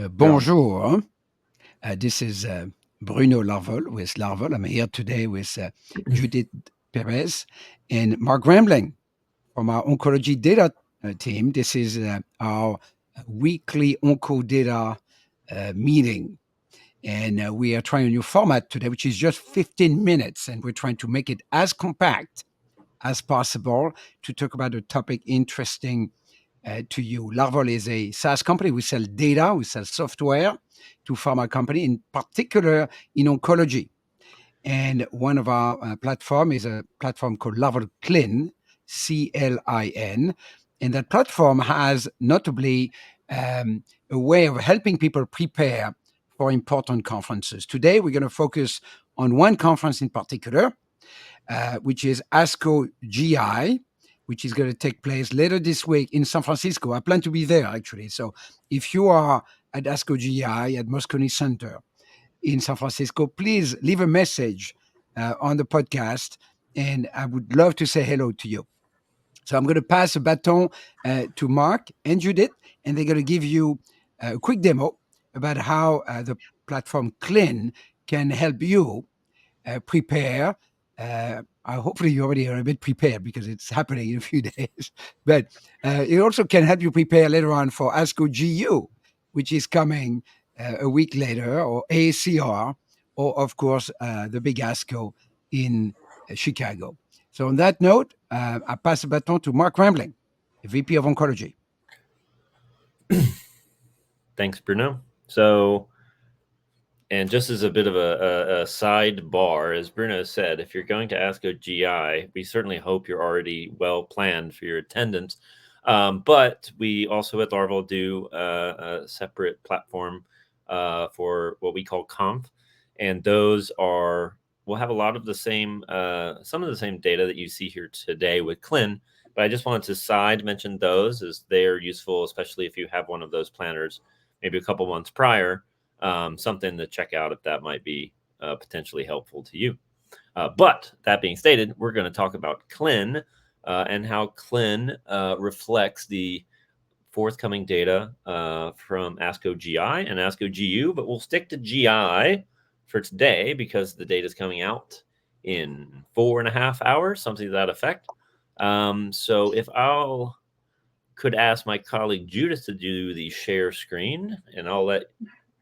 Bonjour. This is Bruno Larvol with Larvol. I'm here today with Judith Perez and Mark Rambling from our oncology data team. This is our weekly onco data meeting. And we are trying a new format today, which is just 15 minutes. And we're trying to make it as compact as possible to talk about a topic interesting to you. Larvol is a SaaS company. We sell data, we sell software to pharma company, in particular in oncology. And one of our platform is a platform called Larvol Clin, CLIN. And that platform has notably a way of helping people prepare for important conferences. Today, we're going to focus on one conference in particular, which is ASCO GI, which is going to take place later this week in San Francisco. I plan to be there, actually. So if you are at ASCO GI at Moscone Center in San Francisco, please leave a message on the podcast, and I would love to say hello to you. So I'm going to pass the baton to Mark and Judith, and they're going to give you a quick demo about how the platform Clin can help you prepare. Hopefully you already are a bit prepared because it's happening in a few days. But it also can help you prepare later on for ASCO GU, which is coming a week later, or ACR, or of course the big ASCO in Chicago. So on that note, I pass the baton to Mark Rambling, VP of Oncology. Thanks, Bruno. So, and just as a bit of a sidebar, as Bruno said, if you're going to ASCO GI, we certainly hope you're already well planned for your attendance. But we also at Larvol do a separate platform for what we call Conf, and those are we'll have a lot of the same, some of the same data that you see here today with Clin. But I just wanted to mention those as they are useful, especially if you have one of those planners maybe a couple months prior. Something to check out if that might be potentially helpful to you. But that being stated, we're going to talk about Clin and how Clin reflects the forthcoming data from ASCO GI and ASCO GU, but we'll stick to GI for today because the data is coming out in 4.5 hours, something to that effect. So if I'll could ask my colleague Judith to do the share screen, and I'll let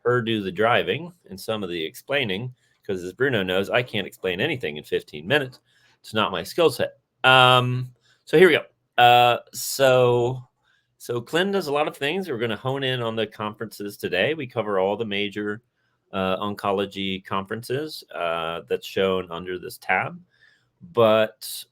her do the driving and some of the explaining, because as Bruno knows, I can't explain anything in 15 minutes. It's not my skill set. So here we go. So Clin does a lot of things. We're going to hone in on the conferences today. We cover all the major oncology conferences that's shown under this tab. But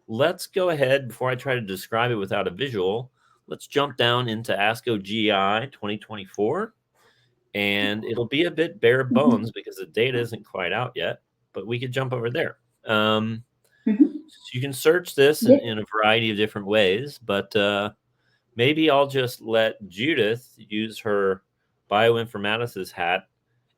let's go ahead, before I try to describe it without a visual, let's jump down into ASCO GI 2024, and it'll be a bit bare bones because the data isn't quite out yet, but we could jump over there. So you can search this in a variety of different ways, but maybe I'll just let Judith use her bioinformaticist hat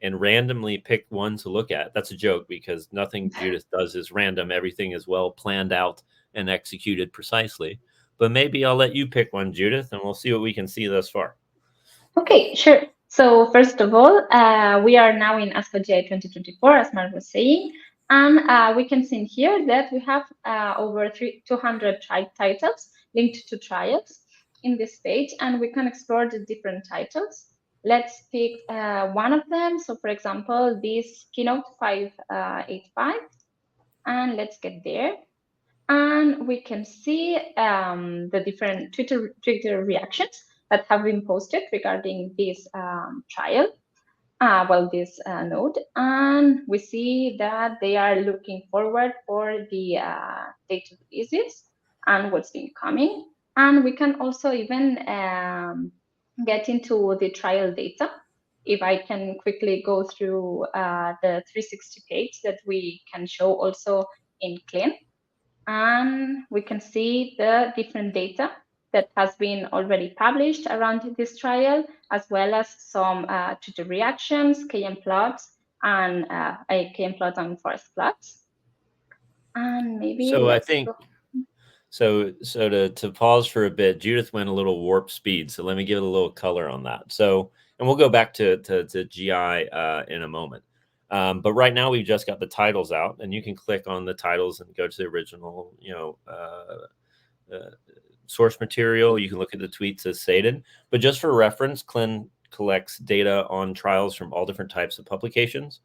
and randomly pick one to look at. That's a joke because nothing Judith does is random. Everything is well planned out and executed precisely. But maybe I'll let you pick one, Judith, and we'll see what we can see thus far. Okay, sure. So first of all, we are now in ASCO GI 2024, as Mark was saying, and we can see here that we have over 200 titles linked to trials in this page, and we can explore the different titles. Let's pick one of them. So for example, this Keynote 585, and let's get there. And we can see the different Twitter reactions that have been posted regarding this trial, this node. And we see that they are looking forward for the data releases and what's been coming. And we can also even get into the trial data. If I can quickly go through the 360 page that we can show also in Clin. And we can see the different data that has been already published around this trial, as well as some Twitter reactions, KM plots, and KM plots and forest plots. And maybe So to pause for a bit, Judith went a little warp speed. So let me give it a little color on that. So, and we'll go back to GI in a moment. But right now we've just got the titles out, and you can click on the titles and go to the original, source material. You can look at the tweets as stated. But just for reference, CLIN collects data on trials from all different types of publications.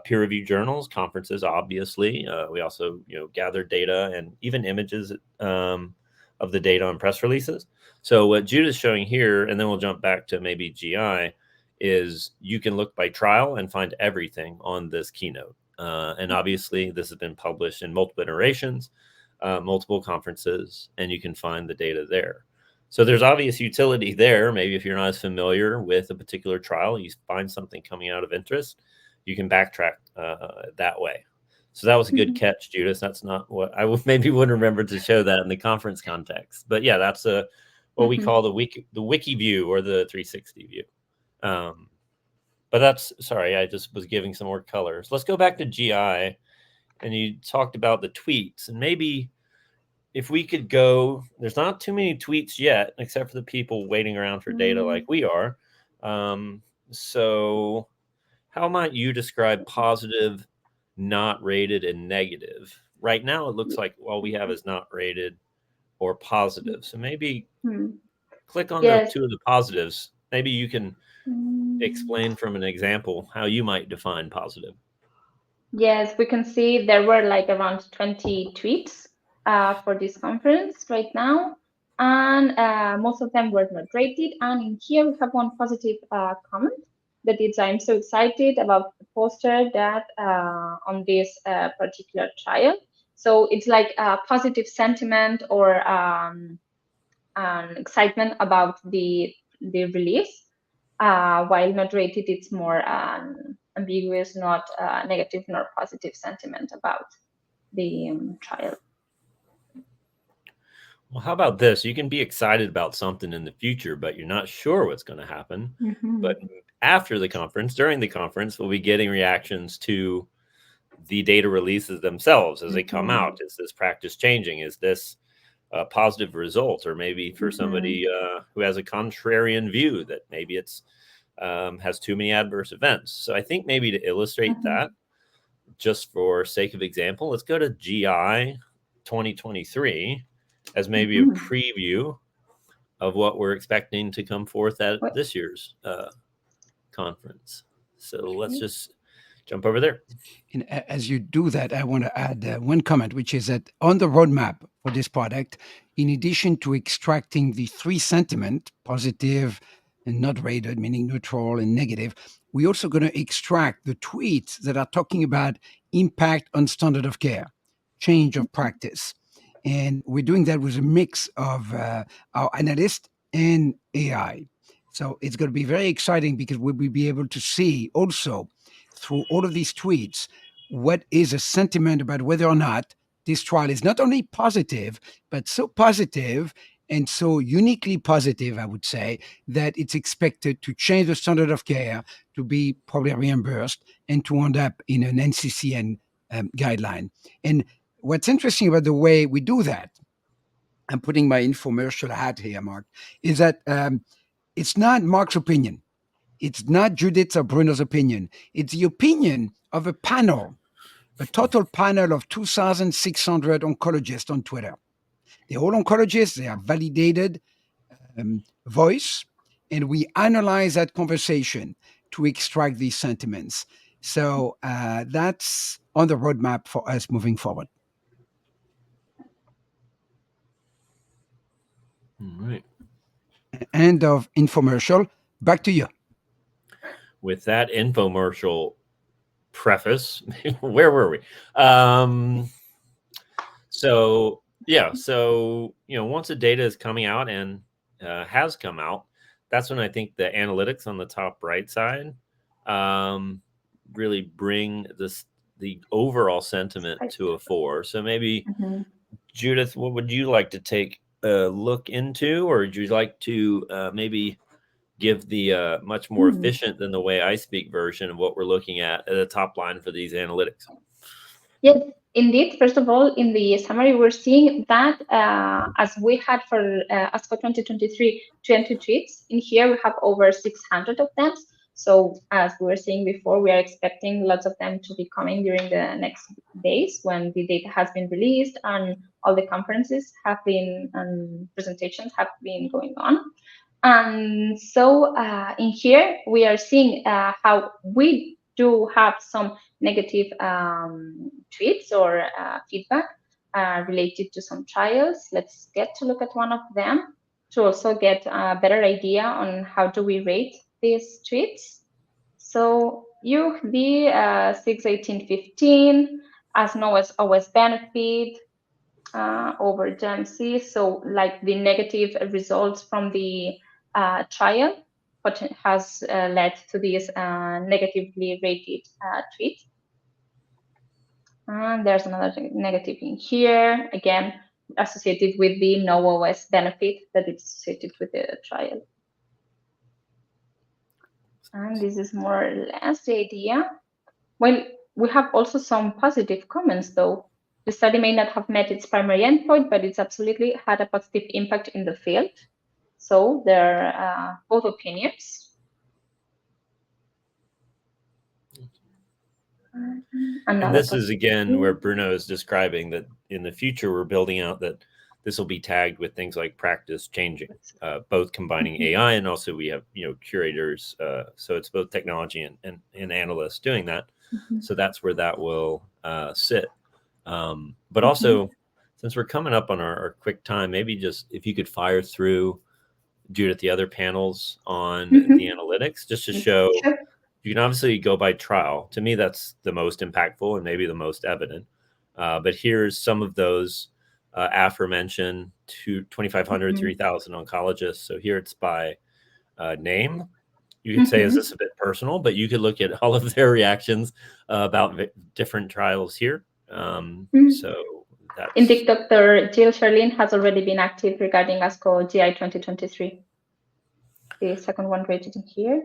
Peer-reviewed journals, conferences, obviously. We also, gather data and even images of the data on press releases. So what Judith's showing here, and then we'll jump back to maybe GI, is you can look by trial and find everything on this keynote. And obviously, this has been published in multiple iterations, multiple conferences, and you can find the data there. So there's obvious utility there. Maybe if you're not as familiar with a particular trial, you find something coming out of interest, you can backtrack that way. So that was a good catch, Judith. That's not what I maybe wouldn't remember to show that in the conference context. But yeah, that's what we call the wiki view or the 360 view. But that's, sorry, I just was giving some more colors. Let's go back to GI. And you talked about the tweets. And maybe if we could go, there's not too many tweets yet, except for the people waiting around for data like we are. So how might you describe positive, not rated, and negative? Right now, it looks like all we have is not rated or positive. So maybe click on the two of the positives. Maybe you can explain from an example how you might define positive. Yes, we can see there were like around 20 tweets for this conference right now. And most of them were not rated. And in here, we have one positive comment that is, I'm so excited about the poster that on this particular trial. So it's like a positive sentiment or excitement about the release, while not rated, it's more ambiguous, not negative nor positive sentiment about the trial. Well, how about this? You can be excited about something in the future, but you're not sure what's going to happen. But after the conference, during the conference, we'll be getting reactions to the data releases themselves as they come out. Is this practice changing? Is this a positive result? Or maybe for somebody who has a contrarian view that maybe it's has too many adverse events. So I think maybe to illustrate that, just for sake of example, let's go to GI 2023 as maybe a preview of what we're expecting to come forth at this year's conference. So let's just jump over there. And as you do that, I want to add one comment, which is that on the roadmap for this product, in addition to extracting the three sentiment, positive and not rated, meaning neutral and negative, we're also going to extract the tweets that are talking about impact on standard of care, change of practice. And we're doing that with a mix of our analysts and AI. So it's going to be very exciting because we'll be able to see also through all of these tweets what is a sentiment about whether or not this trial is not only positive, but so positive and so uniquely positive, I would say, that it's expected to change the standard of care, to be probably reimbursed, and to end up in an NCCN guideline. And what's interesting about the way we do that, I'm putting my infomercial hat here, Mark, is that it's not Mark's opinion. It's not Judith's or Bruno's opinion. It's the opinion of a panel, a total panel of 2,600 oncologists on Twitter. They're all oncologists. They are validated voice, and we analyze that conversation to extract these sentiments. So that's on the roadmap for us moving forward. All right. End of infomercial. Back to you. With that infomercial preface, where were we? So once the data is coming out and has come out, that's when I think the analytics on the top right side really bring the overall sentiment to a fore. So maybe Judith, what would you like to take a look into, or would you like to maybe give the much more efficient than the way I speak version of what we're looking at the top line for these analytics? Yes, Indeed, first of all, in the summary, we're seeing that as we had for ASCO 2023 20 tweets, in here we have over 600 of them. So as we were saying before, we are expecting lots of them to be coming during the next days when the data has been released and all the conferences have been and presentations have been going on. And so in here, we are seeing how we do have some negative tweets or feedback related to some trials. Let's get to look at one of them to also get a better idea on how do we rate these tweets. So UV 61815 as no as OS benefit over GMC. So like the negative results from the trial, what has led to this negatively rated tweet. And there's another negative in here, again, associated with the no OS benefit that is associated with the trial. And this is more or less the idea. Well, we have also some positive comments, though. The study may not have met its primary endpoint, but it's absolutely had a positive impact in the field. So there are both opinions. And this is again where Bruno is describing that in the future we're building out that this will be tagged with things like practice changing, both combining AI and also we have curators. So it's both technology and analysts doing that. So that's where that will sit. But also, since we're coming up on our quick time, maybe just if you could fire through, Judith, the other panels on the analytics, just to show. You can obviously go by trial. To me, that's the most impactful and maybe the most evident. But here's some of those aforementioned 2,500, 3,000 oncologists. So here it's by name. You could say, is this a bit personal? But you could look at all of their reactions about different trials here. So that's... Indeed, Dr. Jill Sherlin has already been active regarding ASCO GI 2023. The second one rated in here.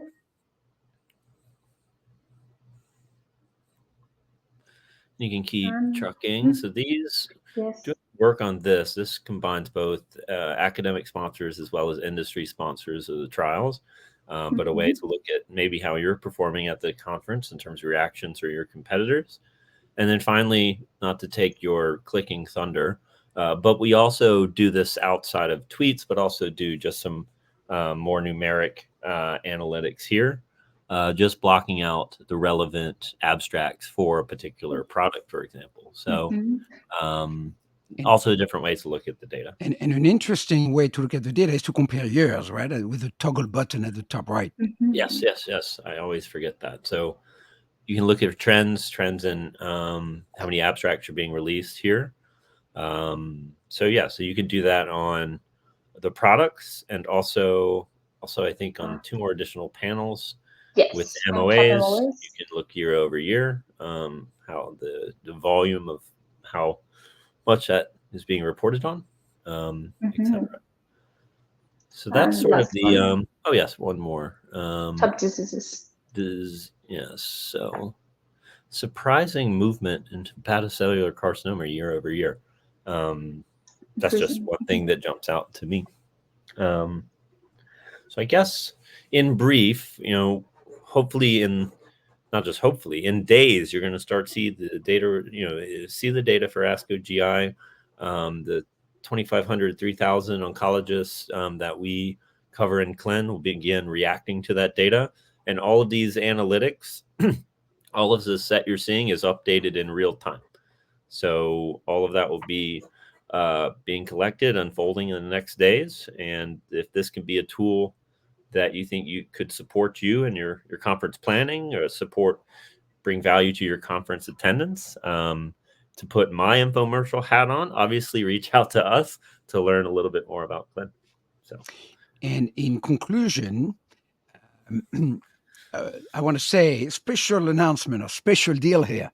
You can keep trucking. So these work on this. This combines both academic sponsors as well as industry sponsors of the trials, but a way to look at maybe how you're performing at the conference in terms of reactions or your competitors. And then finally, not to take your clicking thunder, but we also do this outside of tweets, but also do just some more numeric analytics here. Just blocking out the relevant abstracts for a particular product, for example. So also different ways to look at the data. And an interesting way to look at the data is to compare years, right? With the toggle button at the top right. Yes. I always forget that. So you can look at trends in how many abstracts are being released here. So you can do that on the products and also I think on two more additional panels. Yes, with MOAs, you can look year over year, how the volume of how much that is being reported on, etc. So that's sort of the one more top diseases. So surprising movement in hepatocellular carcinoma year over year. That's just one thing that jumps out to me. So I guess in brief, hopefully in days, you're going to start see the data for ASCO GI, the 2,500, 3,000 oncologists that we cover in Clin will begin reacting to that data. And all of these analytics, all of the set you're seeing is updated in real time. So all of that will be being collected, unfolding in the next days. And if this can be a tool that you think you could support you and your conference planning or bring value to your conference attendance. To put my infomercial hat on, obviously reach out to us to learn a little bit more about Clin. So, and in conclusion, I want to say special announcement or special deal here.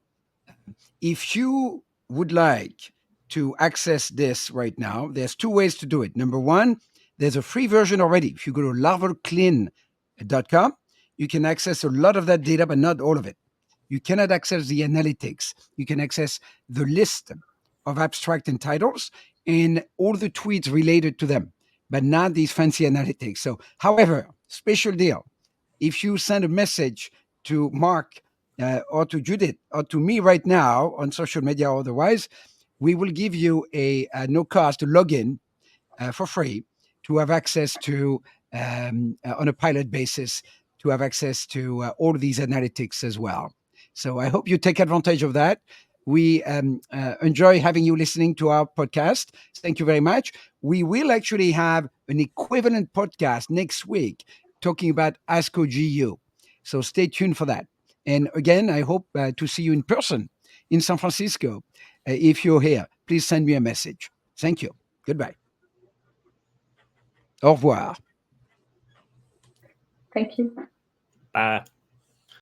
If you would like to access this right now, there's two ways to do it. Number one, there's a free version already. If you go to larvolclin.com, you can access a lot of that data, but not all of it. you cannot access the analytics. You can access the list of abstract and titles and all the tweets related to them, but not these fancy analytics. So, however, special deal. If you send a message to Mark or to Judith or to me right now on social media or otherwise, we will give you a no cost login for free to have access to, on a pilot basis, to have access to all these analytics as well. So I hope you take advantage of that. We enjoy having you listening to our podcast. Thank you very much. We will actually have an equivalent podcast next week talking about ASCO GU. So stay tuned for that. And again, I hope to see you in person in San Francisco. If you're here, please send me a message. Thank you. Goodbye. Au revoir. Thank you. Bye.